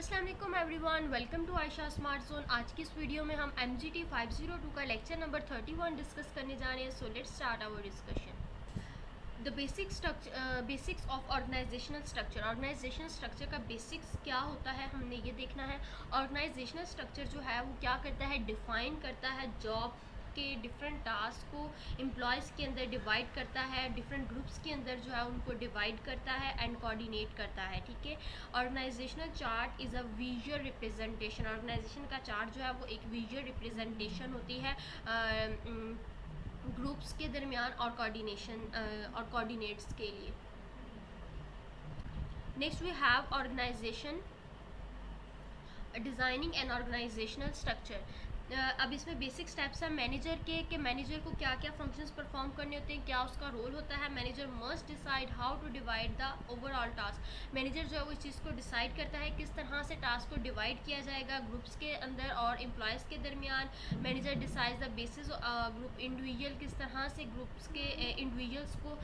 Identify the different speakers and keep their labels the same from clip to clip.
Speaker 1: अस्सलाम वालेकुम everyone, welcome to Ayesha smart zone. आज की इस वीडियो में हम MGT 502 का लेक्चर नंबर 31 डिस्कस करने जा रहे हैं। So let's start our discussion. The basics of organisational structure. Organisational structure का बेसिक्स क्या होता है, हमने ये देखना है। ऑर्गेनाइजेशनल स्ट्रक्चर जो है वो क्या करता है, डिफाइन करता है जॉब के डिफरेंट टास्क को एम्प्लॉयज़ के अंदर डिवाइड करता है, डिफरेंट ग्रुप्स के अंदर जो है उनको डिवाइड करता है एंड कोऑर्डिनेट करता है। ठीक है, organisational chart is a visual representation. Organisation का चार्ट जो है वो एक विजुअल रिप्रेजेंटेशन होती है ग्रुप्स के दरमियान और कोऑर्डिनेट्स के लिए। Next we have organisation designing and organisational structure. अब इसमें बेसिक स्टेप्स हैं मैनेजर के, कि मैनेजर को क्या क्या फंक्शंस परफॉर्म करने होते हैं, क्या उसका रोल होता है। Manager must decide how to divide the overall task. Manager जो है वो इस चीज़ को डिसाइड करता है किस तरह से टास्क को डिवाइड किया जाएगा ग्रुप्स के अंदर और एम्प्लॉयज़ के दरमियान। Manager decides the basis group individual, किस तरह से ग्रुप्स के इंडिविजुअल्स को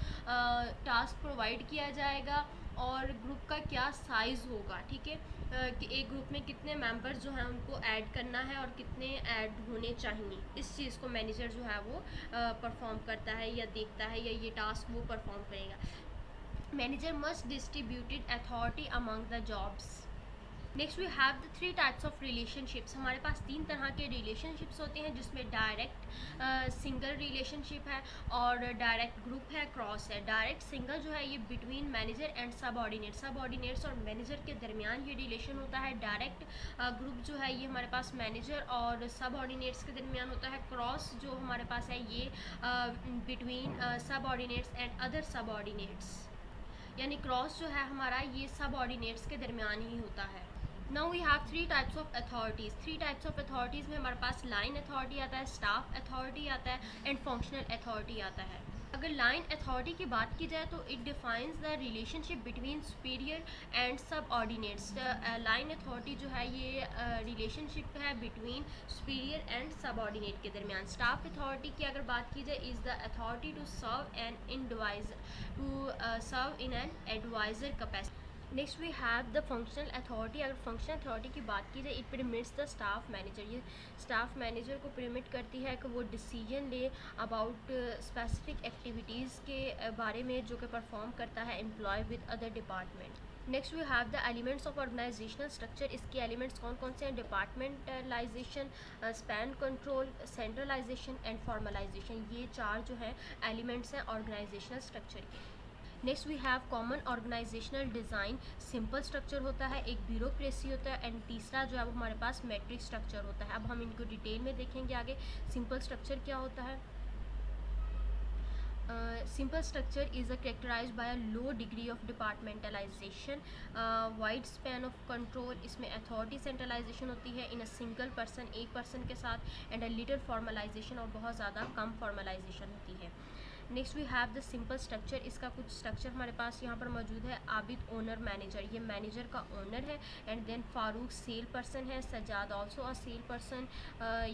Speaker 1: टास्क प्रोवाइड किया जाएगा और ग्रुप का क्या साइज़ होगा। ठीक है, कि एक ग्रुप में कितने मेंबर्स जो हैं उनको ऐड करना है और कितने ऐड होने चाहिए। इस चीज़ को मैनेजर जो है वो परफॉर्म करता है या देखता है, या ये टास्क वो परफॉर्म करेगा। Manager must distributed authority among the jobs. Next we have the 3 types of relationships. हमारे पास 3 तरह के रिलेशनशिप्स होते हैं, जिसमें डायरेक्ट सिंगल रिलेशनशिप है और डायरेक्ट ग्रुप है, क्रॉस है। डायरेक्ट सिंगल जो है ये बिटवीन मैनेजर एंड सबऑर्डिनेट्स और मैनेजर के दरमियान ये रिलेशन होता है। डायरेक्ट ग्रुप जो है ये हमारे पास मैनेजर और सबऑर्डिनेट्स के दरमियान होता है। क्रॉस जो हमारे पास है ये between subordinates and other subordinates, यानी क्रॉस जो है हमारा ये सबऑर्डिनेट्स के दरमियान ही होता है। Now we have 3 types of authorities. 3 types of authorities में हमारे पास लाइन अथॉरिटी आता है, स्टाफ अथॉरिटी आता है एंड फंक्शनल अथॉरिटी आता है। अगर लाइन अथॉरिटी की बात की जाए तो it defines the relationship between superior and subordinates. Line authority जो है ये रिलेशनशिप है बिटवीन सुपीरियर एंड सबऑर्डिनेट के दरमियान। स्टाफ अथॉरिटी की अगर बात की जाए is the authority to serve in an adviser capacity. Next we have the functional authority. अगर फंक्शनल अथॉरिटी की बात की जाए it permits the staff manager. ये स्टाफ मैनेजर को परमिट करती है कि वो डिसीजन ले अबाउट स्पेसिफिक एक्टिविटीज़ के बारे में जो कि परफॉर्म करता है employ with other department. Next we have the elements of organisational structure. इसके एलिमेंट्स कौन कौन से हैं? Departmentalisation, span control, centralisation and formalisation. ये 4 जो हैं एलिमेंट्स हैं ऑर्गेनाइजेशनल स्ट्रक्चर के। Next we have common organisational design. Simple structure होता है, एक ब्यूरोक्रेसी होता है एंड तीसरा जो है वो हमारे पास मैट्रिक्स स्ट्रक्चर होता है। अब हम इनको डिटेल में देखेंगे आगे। सिंपल स्ट्रक्चर क्या होता है? Simple structure is characterise by a low degree of departmentalisation, wide span of control. इसमें अथॉरिटी सेंट्रलाइजेशन होती है इन अ सिंगल पर्सन, एक पर्सन के साथ, एंड अ लिटिल फॉर्मलाइजेशन और बहुत ज़्यादा कम फॉर्मलाइजेशन होती है। Next we have the simple structure. इसका कुछ स्ट्रक्चर हमारे पास यहाँ पर मौजूद है। आबिद ओनर मैनेजर, ये मैनेजर का ओनर है। And then Farooq sale person है, Sajjad also a sale person,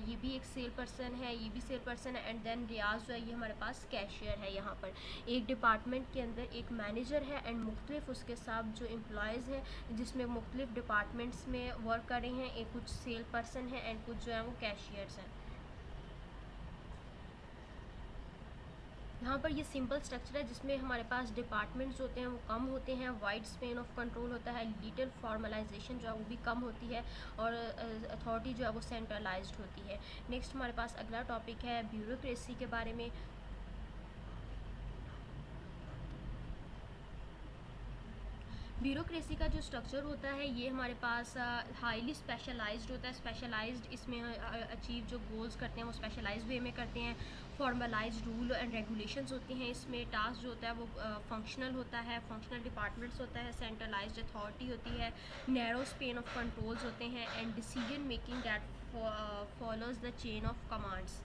Speaker 1: ये भी एक सेल पर्सन है, ये भी सेल पर्सन है। एंड देन रियाज जो है ये हमारे पास कैशियर है। यहाँ पर एक डिपार्टमेंट के अंदर एक मैनेजर है एंड मुख्तलिफ उसके साथ जो एम्प्लॉयज़ हैं जिसमें मुख्तलिफ डिपार्टमेंट्स में वर्क कर रहे हैं। एक कुछ सेल पर्सन है एंड कुछ जो है वो कैशियर्स हैं। यहाँ पर ये सिंपल स्ट्रक्चर है जिसमें हमारे पास डिपार्टमेंट्स होते हैं वो कम होते हैं, वाइड स्पेन ऑफ कंट्रोल होता है, लिटिल फॉर्मलाइजेशन जो है वो भी कम होती है और अथॉरिटी जो है वो सेंट्रलाइज्ड होती है। नेक्स्ट हमारे पास अगला टॉपिक है ब्यूरोक्रेसी के बारे में। ब्यूरोक्रेसी का जो स्ट्रक्चर होता है ये हमारे पास हाईली स्पेशलाइज्ड होता है। स्पेशलाइज्ड इसमें अचीव जो गोल्स करते हैं वो स्पेशलाइज्ड वे में करते हैं। फॉर्मलाइज्ड रूल एंड रेगुलेशंस होती हैं। इसमें टास्क जो होता है वो फंक्शनल होता है, फंक्शनल डिपार्टमेंट्स होता है, सेंट्रलाइज्ड अथॉरिटी होती है, नैरो स्पेन ऑफ कंट्रोल्स होते हैं and decision making that follows the chain of commands.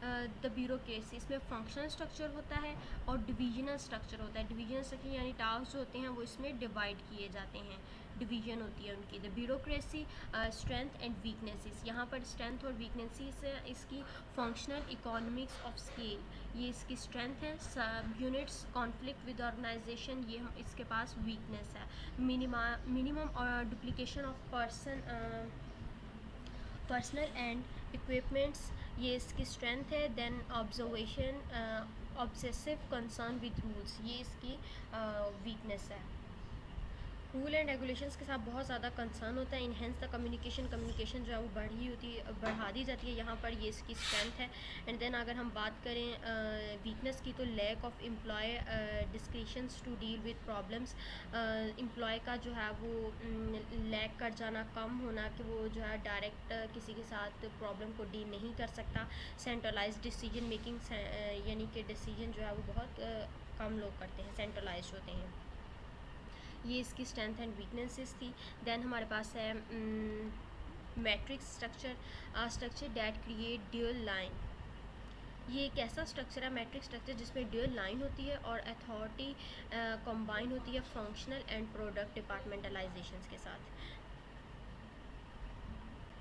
Speaker 1: The bureaucracy, इसमें फंक्शनल स्ट्रक्चर होता है और डिविजनल स्ट्रक्चर होता है। डिविजनल स्ट्रक्चर यानी टास्क जो होते हैं वो इसमें डिवाइड किए जाते हैं, डिवीजन होती है उनकी। The bureaucracy strength and weaknesses, यहाँ पर स्ट्रेंथ और वीकनेसेस इसकी फंक्शनल इकोनॉमिक्स ऑफ स्केल, ये इसकी स्ट्रेंथ है। सब यूनिट्स कॉन्फ्लिक्ट विद ऑर्गेनाइजेशन, ये इसके पास वीकनेस है। Minimum duplication of personal and equipments, ये इसकी स्ट्रेंथ है। Then observation obsessive concern with rules, ये इसकी वीकनेस है। रूल एंड रेगुलेशंस के साथ बहुत ज़्यादा कंसर्न होता है। इनहेंस द कम्युनिकेशन, कम्युनिकेशन जो है वो बढ़ा दी जाती है, यहाँ पर ये इसकी स्ट्रेंथ है। एंड देन अगर हम बात करें वीकनेस की, तो lack of employ discretions to deal with problems, employ का जो है वो लैक कर जाना, कम होना, कि वो जो है डायरेक्ट किसी के साथ प्रॉब्लम को डील नहीं कर सकता। सेंट्रलाइज डिसीजन मेकिंग, यानी कि डिसीजन जो है वो बहुत कम लोग करते हैं, सेंट्रलाइज होते हैं। ये इसकी स्ट्रेंथ एंड वीकनेसेस थी। देन हमारे पास है matrix structure, structure that create dual line, ये एक ऐसा स्ट्रक्चर है मैट्रिक्स स्ट्रक्चर जिसमें ड्यूअल लाइन होती है और अथॉरिटी कंबाइन होती है फंक्शनल एंड प्रोडक्ट डिपार्टमेंटलाइजेशंस के साथ।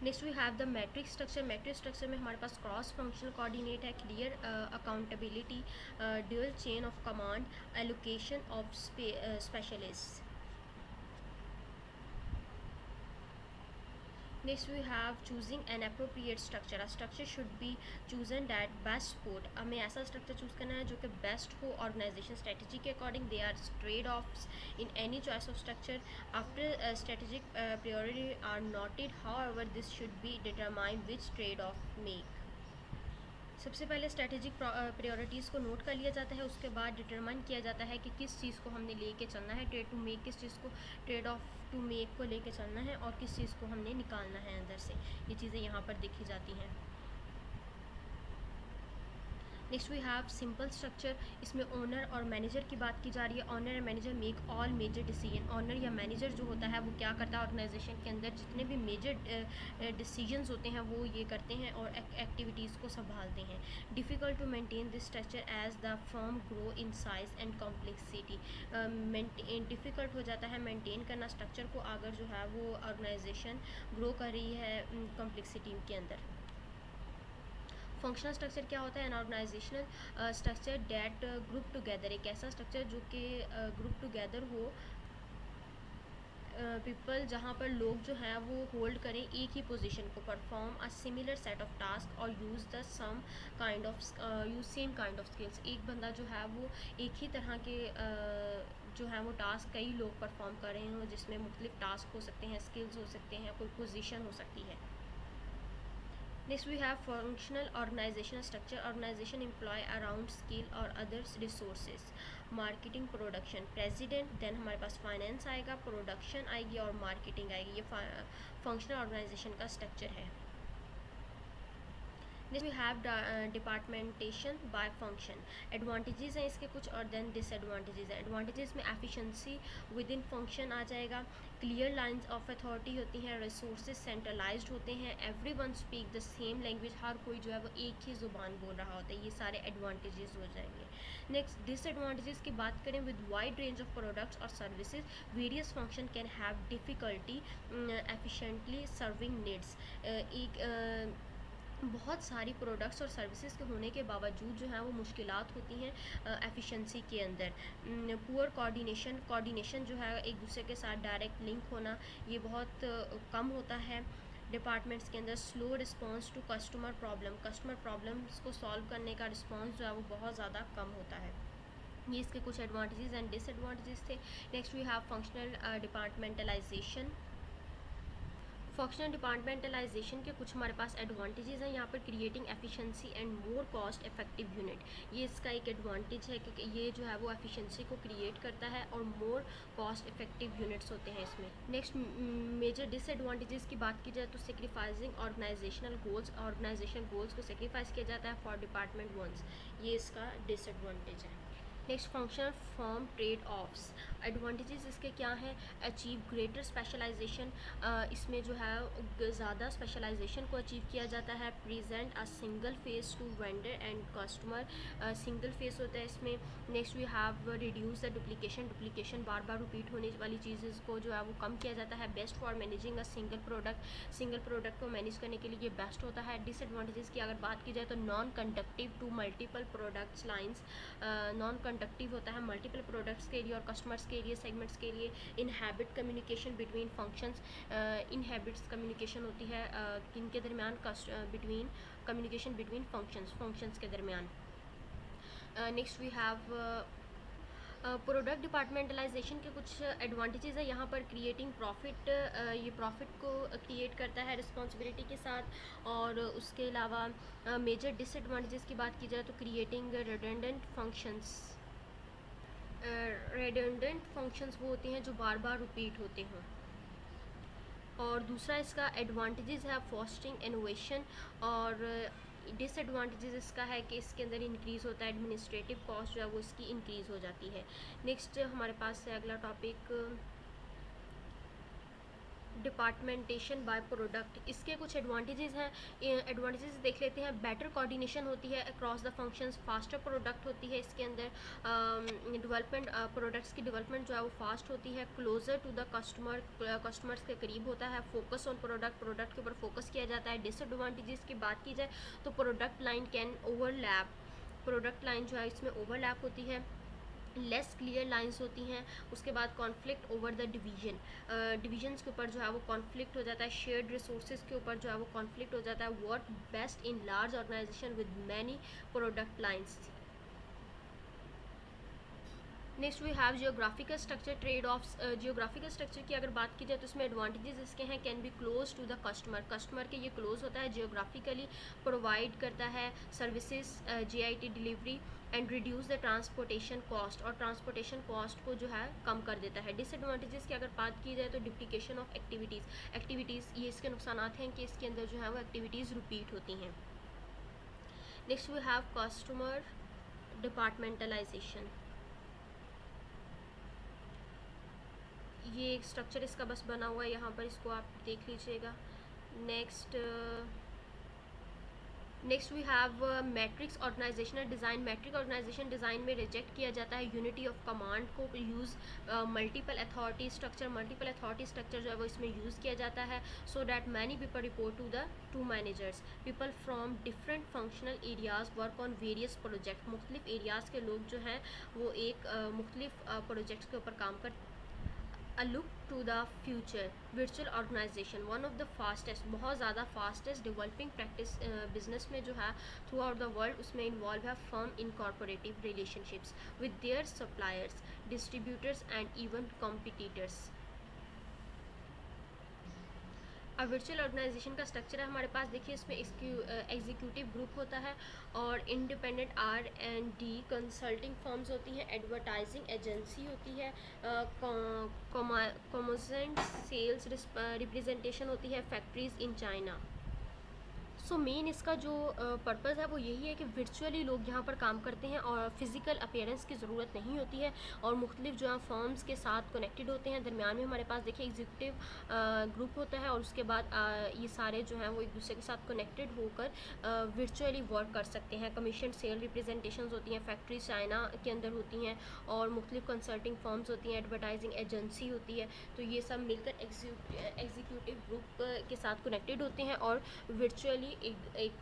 Speaker 1: Next we have the matrix structure. Matrix structure में हमारे पास क्रॉस फंक्शनल कोऑर्डिनेट है, clear accountability, dual chain of command, allocation of specialist. Next we have choosing an appropriate structure. A structure should be chosen that best support, हमें ऐसा structure choose करना है जो कि best हो organization strategy के according. There are trade-offs in any choice of structure. After strategic priority are noted, however this should be determined which trade-off make. सबसे पहले स्ट्रेटेजिक प्रायोरिटीज़ को नोट कर लिया जाता है, उसके बाद डिटरमाइन किया जाता है कि किस चीज़ को हमने लेके चलना है, ट्रेड टू मेक, किस चीज़ को ट्रेड ऑफ टू मेक को लेके चलना है, और किस चीज़ को हमने निकालना है अंदर से। ये चीज़ें यहाँ पर देखी जाती हैं। Next we have simple structure, इसमें ओनर और मैनेजर की बात की जा रही है। Owner and manager make all major decision, owner या मैनेजर जो होता है वो क्या करता है, ऑर्गेनाइजेशन के अंदर जितने भी मेजर डिसीजंस होते हैं वो ये करते हैं और एक्टिविटीज़ को संभालते हैं। Difficult to maintain this structure as the firm grow in size and complexity, difficult हो जाता है मेंटेन करना स्ट्रक्चर को अगर जो है वो ऑर्गेनाइजेशन ग्रो कर रही है कॉम्प्लेक्सिटी के अंदर। फंक्शनल स्ट्रक्चर क्या होता है, an organisational structure that group together, एक ऐसा स्ट्रक्चर जो कि ग्रुप टुगेदर हो पीपल, जहाँ पर लोग जो हैं वो होल्ड करें एक ही पोजीशन को, perform a similar set of task और use the same kind of use same kind of skills. एक बंदा जो है वो एक ही तरह के जो है वो टास्क कई लोग परफॉर्म कर रहे हों, जिसमें मुख्तलिफ टास्क हो सकते हैं, स्किल्स हो सकते हैं, कोई पोजीशन हो सकती है। Next we have functional organizational structure. Organization employ around skill or others resources. Marketing production president, then हमारे पास finance आएगा, production आएगी और marketing आएगी। ये functional organization का structure है। Next we have departmentation by function. Advantages हैं इसके कुछ और देन डिसएडवांटेजेस हैं। एडवांटेजेस में एफिशिएंसी विद इन फंक्शन आ जाएगा, क्लियर लाइंस ऑफ अथॉरिटी होती हैं, रिसोर्सेज सेंट्रलाइज्ड होते हैं, everyone speak the same language, हर कोई जो है वो एक ही ज़ुबान बोल रहा होता है। ये सारे एडवांटेजेस हो जाएंगे। नेक्स्ट डिसएडवांटेजेस की बात करें, with wide range of products और services various function can have difficulty efficiently serving needs. एक बहुत सारी प्रोडक्ट्स और सर्विसेज के होने के बावजूद जो है वो मुश्किलात होती हैं एफिशिएंसी के अंदर। पुअर कोऑर्डिनेशन जो है एक दूसरे के साथ डायरेक्ट लिंक होना ये बहुत कम होता है डिपार्टमेंट्स के अंदर। Slow response to customer problems को सॉल्व करने का रिस्पांस जो है वो बहुत ज़्यादा कम होता है। ये इसके कुछ एडवांटेजेस एंड डिसएडवांटेजेस थे। Next we have functional departmentalisation. Functional departmentalisation के कुछ हमारे पास एडवांटेजेस हैं यहाँ पर, creating efficiency and more cost effective unit, ये इसका एक एडवांटेज है कि ये जो है वो एफिशिएंसी को क्रिएट करता है और मोर कॉस्ट इफेक्टिव यूनिट्स होते हैं इसमें। नेक्स्ट मेजर डिसएडवांटेजेस की बात की जाए तो सेक्रीफाइसिंग ऑर्गेनाइजेशनल गोल्स को सेक्रीफाइस किया जाता है फॉर डिपार्टमेंट वंस, ये इसका डिसएडवांटेज है। Next functional form trade offs, advantages इसके क्या हैं? अचीव ग्रेटर स्पेशलाइजेशन, इसमें जो है ज़्यादा स्पेशलाइजेशन को अचीव किया जाता है। Present a single face to vendor and customer, single face होता है इसमें। Next we have reduce the duplication बार बार रिपीट होने वाली चीज़ को जो है वो कम किया जाता है। Best for managing a single product को मैनेज करने के लिए ये बेस्ट होता है। डिसएडवांटेजेस की अगर बात की जाए तो non conductive to multiple products lines, non conductive होता है मल्टीपल प्रोडक्ट्स के लिए और कस्टमर्स के लिए, सेगमेंट्स के लिए। Inhibit communication between functions, inhibits communication होती है किन के दरमियान? बिटवीन कम्युनिकेशन बिटवीन फंक्शंस के दरमियान। Next we have product departmentalisation के कुछ एडवांटेजेस है यहाँ पर। क्रिएटिंग प्रॉफिट, ये प्रॉफिट को क्रिएट करता है रिस्पॉन्सिबिलिटी के साथ। और उसके अलावा मेजर डिसएडवांटेजेस की बात की जाए तो creating redundant functions, redundant functions वो होते हैं जो बार बार रिपीट होते हों। और दूसरा इसका एडवांटेजेस है फॉस्टरिंग इनोवेशन, और डिसएडवांटेजेस इसका है कि इसके अंदर इंक्रीज़ होता है एडमिनिस्ट्रेटिव कॉस्ट जो है वो इसकी इंक्रीज़ हो जाती है। नेक्स्ट हमारे पास है अगला टॉपिक डिपार्टमेंटेशन बाय प्रोडक्ट। इसके कुछ एडवांटेजेस हैं, एडवांटेजेस देख लेते हैं। बेटर कोऑर्डिनेशन होती है across the functions, faster product होती है इसके अंदर, डेवलपमेंट प्रोडक्ट्स की डेवलपमेंट जो है वो फास्ट होती है। क्लोजर टू द कस्टमर्स के करीब होता है। फोकस ऑन प्रोडक्ट के ऊपर फोकस किया जाता है। डिसएडवांटेजेस की बात की जाए तो product line can overlap, product line जो है इसमें ओवरलैप होती है। लेस क्लियर लाइंस होती हैं। उसके बाद कॉन्फ्लिक्ट ओवर द डिवीजन्स के ऊपर जो है वो कॉन्फ्लिक्ट हो जाता है। शेयर्ड रिसोर्सेज के ऊपर जो है वो कॉन्फ्लिक्ट हो जाता है। Work best in large organisation with many product lines. Next we have geographical structure trade offs. Geographical structure की अगर बात की जाए तो इसमें एडवांटेजेस इसके हैं। Can be close to the customer के ये क्लोज होता है जियोग्राफिकली, प्रोवाइड करता है services GIT delivery and reduce the transportation cost, और ट्रांसपोर्टेशन कॉस्ट को जो है कम कर देता है। डिसएडवांटेजेस की अगर बात की जाए तो डुप्लीकेशन ऑफ एक्टिविटीज़ ये इसके नुकसानात हैं कि इसके अंदर जो है वो एक्टिविटीज़ रिपीट होती हैं। Next we have customer departmentalisation, ये एक स्ट्रक्चर इसका बस बना हुआ है यहाँ पर, इसको आप देख लीजिएगा। Next we have matrix organizational design. Matrix organization design में रिजेक्ट किया जाता है यूनिटी ऑफ कमांड को यूज़, मल्टीपल अथॉरिटी स्ट्रक्चर जो है वो इसमें यूज़ किया जाता है। So that many people report to managers, people from different functional areas work on various project. मुख्तलिफ एरियाज़ के लोग जो हैं वो एक मुख्तलिफ प्रोजेक्ट्स के ऊपर काम कर। A look to the future, virtual organization one of the fastest, बहुत ज़्यादा फास्टेस्ट डेवलपिंग प्रैक्टिस बिजनेस में जो है थ्रू आउट द वर्ल्ड, उसमें इन्वॉल्व है firm in corporative relationships with their suppliers, distributors and even competitors. अब virtual organization का structure है हमारे पास, देखिए इसमें इसकी एग्जीक्यूटिव ग्रुप होता है और इंडिपेंडेंट R&D कंसल्टिंग फर्म्स होती हैं, एडवर्टाइजिंग एजेंसी होती है, कॉमर्सेंट सेल्स रिप्रेजेंटेशन होती है, factories in China. So main इसका जो पर्पज़ है वो यही है कि वर्चुअली लोग यहाँ पर काम करते हैं और फिज़िकल अपीयरेंस की ज़रूरत नहीं होती है और मुख्तलिफ जो है फर्म्स के साथ कनेक्टेड होते हैं। दरमियान में हमारे पास देखिए एग्जीक्यूटिव ग्रुप होता है और उसके बाद ये सारे जो हैं वो एक दूसरे के साथ कनेक्टेड होकर वर्चुअली वर्क कर सकते हैं। कमीशन सेल रिप्रेजेंटेशन होती हैं, फैक्ट्री चाइना के अंदर होती हैं और मुख्तलिफ कंसल्टिंग फर्म्स होती हैं, एडवर्टाइजिंग एजेंसी होती है। तो ये सब मिलकर एग्जीक्यूटिव ग्रुप के साथ कनेक्टेड होते हैं और वर्चुअली एक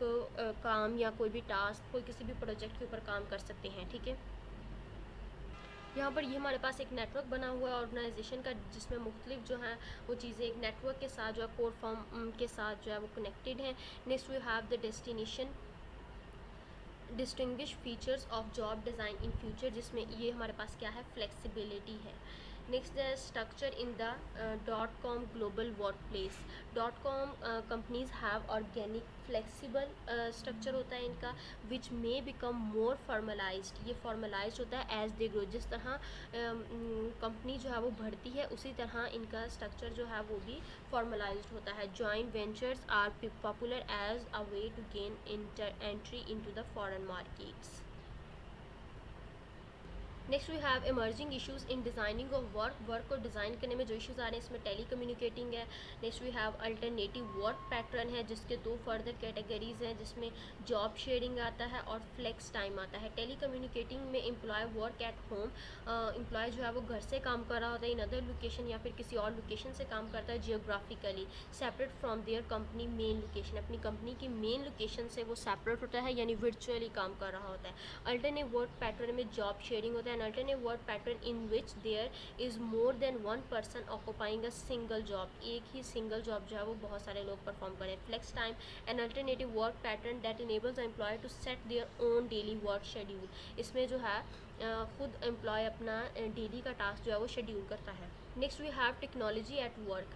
Speaker 1: काम या कोई भी टास्क, कोई किसी भी प्रोजेक्ट के ऊपर काम कर सकते हैं। ठीक है, यहाँ पर ये हमारे पास एक नेटवर्क बना हुआ है ऑर्गेनाइजेशन का, जिसमें मुख्तलिफ जो हैं वो चीज़ें एक नेटवर्क के साथ जो है कोर फॉर्म के साथ जो है वो कनेक्टेड हैं। Next we have the destination distinguish features of job design in future, जिसमें ये हमारे पास क्या है, फ्लेक्सिबिलिटी है। Next the structure in the .com global work place. .com companies have organic flexible structure होता है इनका, which may become more formalized, ये फॉर्मलाइज्ड होता है एज दे ग्रो, जिस तरह कंपनी जो है वो बढ़ती है उसी तरह इनका स्ट्रक्चर जो है वो भी फॉर्मलाइज्ड होता है। Joint ventures are popular as a way to gain entry into the foreign markets. Next we have emerging issues in designing of work को डिज़ाइन करने में जो इश्यूज़ आ रहे हैं इसमें टेली कम्युनिकेटिंग है। Next we have alternative work pattern है जिसके दो फर्दर कैटेगरीज हैं जिसमें जॉब शेयरिंग आता है और फ्लेक्स टाइम आता है। टेली कम्युनिकेटिंग में employ work at home, employ जो है वो घर से काम कर रहा होता है इन अदर लोकेशन या फिर किसी और लोकेशन से काम करता है geographically separate from their company main location, अपनी कंपनी की मेन लोकेशन से वो सेपरेट होता है यानी वर्चुअली काम कर रहा होता है। अल्टरनेट वर्क पैटर्न में जॉब शेयरिंग होता है। An alternate work pattern in which there is more than one person occupying a single job, एक ही सिंगल जॉब जो है वो बहुत सारे लोग परफॉर्म करें। Flex time an alternative work pattern that enables the employ to set their own daily work schedule, इसमें जो है खुद एम्प्लॉय अपना डेली का टास्क जो है वो शेड्यूल करता है। Next we have technology at work,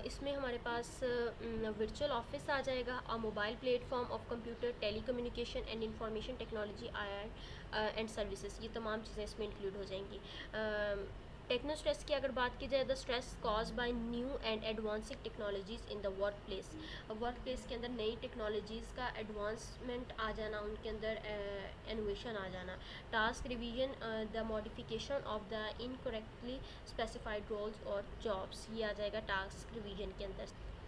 Speaker 1: इसमें हमारे पास वर्चुअल ऑफिस आ जाएगा, a mobile platform of computer telecommunication and information technology and services, ये तमाम चीज़ें इसमें इंक्लूड हो जाएंगी। टेक्नो स्ट्रेस की अगर बात की जाए, the stress cause by new and advancing technologies in the work place, work place के अंदर नई टेक्नोलॉजीज़ का एडवांसमेंट आ जाना, उनके अंदर इनोवेशन आ जाना। Task revision, the modification of the incorrectly specified roles और जॉब्स, ये आ जाएगा टास्क रिवीजन के अंदर।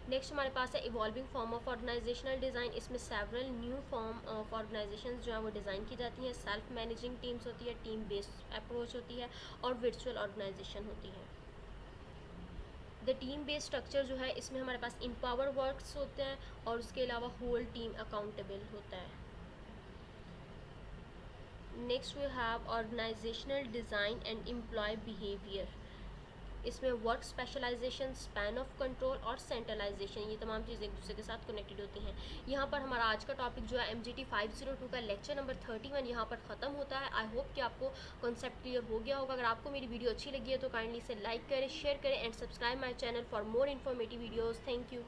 Speaker 1: नेक्स्ट हमारे पास है evolving form of organisational design, इसमें several new form of organisation जो है वो डिज़ाइन की जाती हैं। सेल्फ मैनेजिंग टीम्स होती है, टीम बेस्ड अप्रोच होती है और वर्चुअल ऑर्गेनाइजेशन होती है। द टीम बेस्ड स्ट्रक्चर जो है इसमें हमारे पास इम्पावर वर्क्स होते हैं और उसके अलावा होल टीम अकाउंटेबल होता है। Next we have organisational design and employee behaviour, इसमें work specialisation, span of control और सेंट्रलाइजेशन, ये तमाम चीज़ें एक दूसरे के साथ कनेक्टेड होती हैं। यहाँ पर हमारा आज का टॉपिक जो है MGT 502 का लेक्चर नंबर 31 यहाँ पर ख़त्म होता है। आई होप कि आपको कॉन्सेप्ट क्लियर हो गया होगा। अगर आपको मेरी वीडियो अच्छी लगी है तो काइंडली से लाइक करें, शेयर करें and subscribe my channel for more informative videos. Thank you.